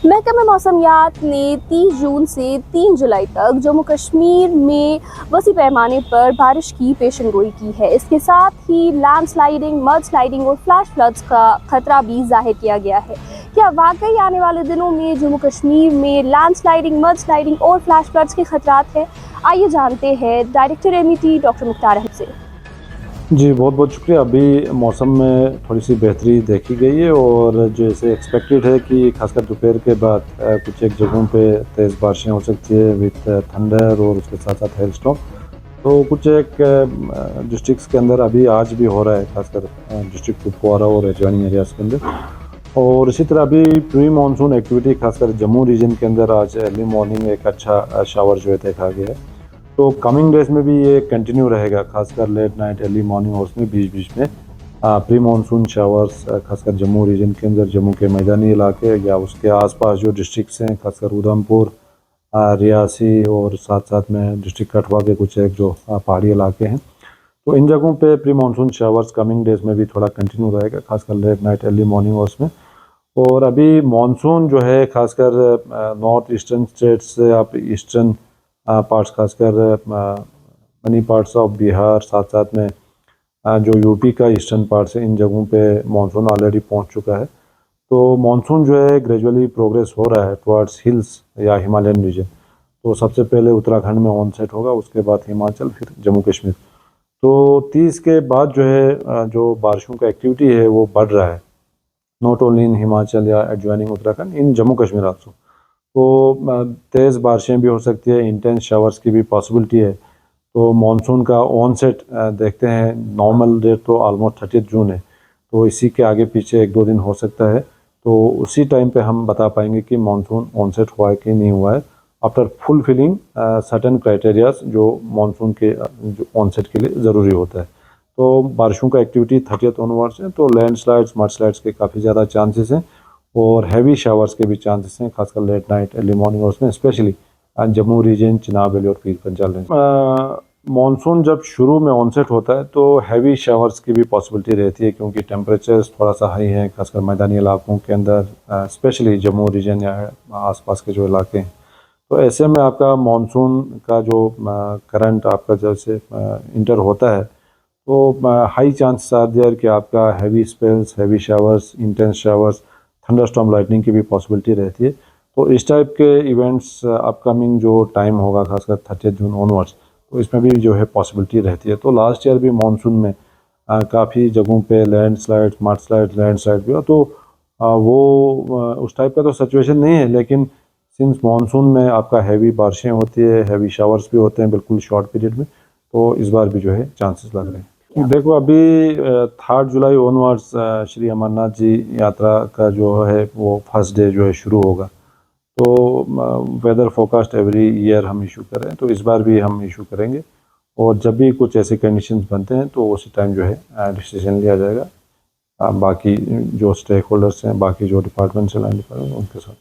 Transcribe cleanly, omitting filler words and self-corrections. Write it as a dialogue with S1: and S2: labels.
S1: महकमे मौसमियात ने 30 जून से 3 जुलाई तक जम्मू कश्मीर में वसी पैमाने पर बारिश की पेशेनगोई की है। इसके साथ ही लैंडस्लाइडिंग, मड स्लाइडिंग और फ्लैश फ्लड्स का खतरा भी जाहिर किया गया है। क्या वाकई आने वाले दिनों में जम्मू कश्मीर में लैंडस्लाइडिंग, मड स्लाइडिंग और फ्लैश फ्लड्स के खतरात हैं? आइए जानते हैं director MET doctor Mukhtar Ahmad से।
S2: जी, बहुत बहुत शुक्रिया। अभी मौसम में थोड़ी सी बेहतरी देखी गई है और जैसे एक्सपेक्टेड है कि खासकर दोपहर के बाद कुछ एक जगहों पे तेज़ बारिशें हो सकती है विथ थंडर और उसके साथ साथ हेल स्टॉर्म। तो कुछ एक डिस्ट्रिक्ट्स के अंदर अभी आज भी हो रहा है, खासकर डिस्ट्रिक्ट कुपवारा और एडजॉइनिंग एरियाज़ के अंदर। और इसी तरह अभी प्री मानसून एक्टिविटी खासकर जम्मू रीजन के अंदर आज अर्ली मॉर्निंग एक अच्छा शावर जो है देखा गया है। तो कमिंग डेज में भी ये कंटिन्यू रहेगा, खासकर late night early morning hours में बीच बीच में प्री मानसून शावर्स खासकर जम्मू रीजन के अंदर, जम्मू के मैदानी इलाके या उसके आसपास जो डिस्ट्रिक्ट्स हैं, खासकर उधमपुर, रियासी और साथ साथ में डिस्ट्रिक्ट कठुआ के कुछ एक जो पहाड़ी इलाके हैं, तो इन जगहों पे pre monsoon showers coming days में भी थोड़ा कंटिन्यू रहेगा, खासकर late night early morning hours में। और अभी मानसून जो है खासकर नॉर्थ ईस्टर्न स्टेट्स से आप ईस्टर्न पार्ट्स, खासकर मनी पार्ट्स ऑफ बिहार, साथ साथ में जो यूपी का ईस्टर्न पार्ट्स है, इन जगहों पे मानसून ऑलरेडी पहुंच चुका है। तो मानसून जो है ग्रेजुअली प्रोग्रेस हो रहा है टुवर्ड्स हिल्स या हिमालयन रीजन। तो सबसे पहले उत्तराखंड में ऑनसेट होगा, उसके बाद हिमाचल, फिर जम्मू कश्मीर। तो 30 के बाद जो है जो बारिशों का एक्टिविटी है वो बढ़ रहा है, नॉट ओनली इन हिमाचल या एडजॉइनिंग उत्तराखंड, इन जम्मू कश्मीर आल्सो। तो तेज़ बारिशें भी हो सकती है, इंटेंस शावर्स की भी पॉसिबिलिटी है। तो मानसून का ऑनसेट देखते हैं, नॉर्मल डेट तो ऑलमोस्ट 30 जून है, तो इसी के आगे पीछे 1-2 दिन हो सकता है। तो उसी टाइम पे हम बता पाएंगे कि मानसून ऑनसेट हुआ है कि नहीं हुआ है, आफ्टर फुलफिलिंग सर्टेन क्राइटेरियाज जो मानसून के जो ऑनसेट के लिए ज़रूरी होता है। तो बारिशों का एक्टिविटी 30 ऑनवर्ड्स है, तो लैंडस्लाइड्स, मड स्लाइड्स के काफ़ी ज़्यादा चांसेस हैं और हैवी शावर्स के भी चांसेस हैं, खासकर late night early morning hours में, specially Jammu region, Chenab valley और पीर पंजाल रेंज। मानसून जब शुरू में ऑनसेट होता है तो हैवी शावर्स की भी पॉसिबिलिटी रहती है, क्योंकि टेम्परेचर्स थोड़ा सा हाई हैं, खासकर मैदानी इलाकों के अंदर, स्पेशली जम्मू रीजन या आसपास के जो इलाके हैं। तो ऐसे में आपका मानसून का जो करंट आपका जैसे इंटर होता है, तो हाई चांसेस आर देयर कि आपका heavy spells, heavy showers, intense showers, thunderstorm lightning की भी पॉसिबिलिटी रहती है। तो इस टाइप के इवेंट्स अपकमिंग जो टाइम होगा, खासकर 30 जून ऑनवर्ड्स, तो इसमें भी जो है पॉसिबिलिटी रहती है। तो लास्ट ईयर भी मानसून में काफ़ी जगहों पे लैंडस्लाइड, मड स्लाइड, लैंडस्लाइड भी हुआ। तो उस टाइप का तो सिचुएशन नहीं है, लेकिन सिंस मानसून में आपका हैवी बारिशें होती है, हैवी शावर्स भी होते हैं बिल्कुल शॉर्ट पीरियड में, तो इस बार भी जो है चांसेस लग रहे हैं। देखो अभी 3 जुलाई ऑनवर्ड्स श्री अमरनाथ जी यात्रा का जो है वो फर्स्ट डे जो है शुरू होगा। तो वेदर फोरकास्ट एवरी ईयर हम इशू कर रहे हैं, तो इस बार भी हम इशू करेंगे और जब भी कुछ ऐसे कंडीशंस बनते हैं तो उसी टाइम जो है डिसीजन लिया जाएगा। बाकी जो स्टेक होल्डर्स हैं, बाकी जो डिपार्टमेंट्स हैं, लाइन डिपार्टमेंट, उनके साथ।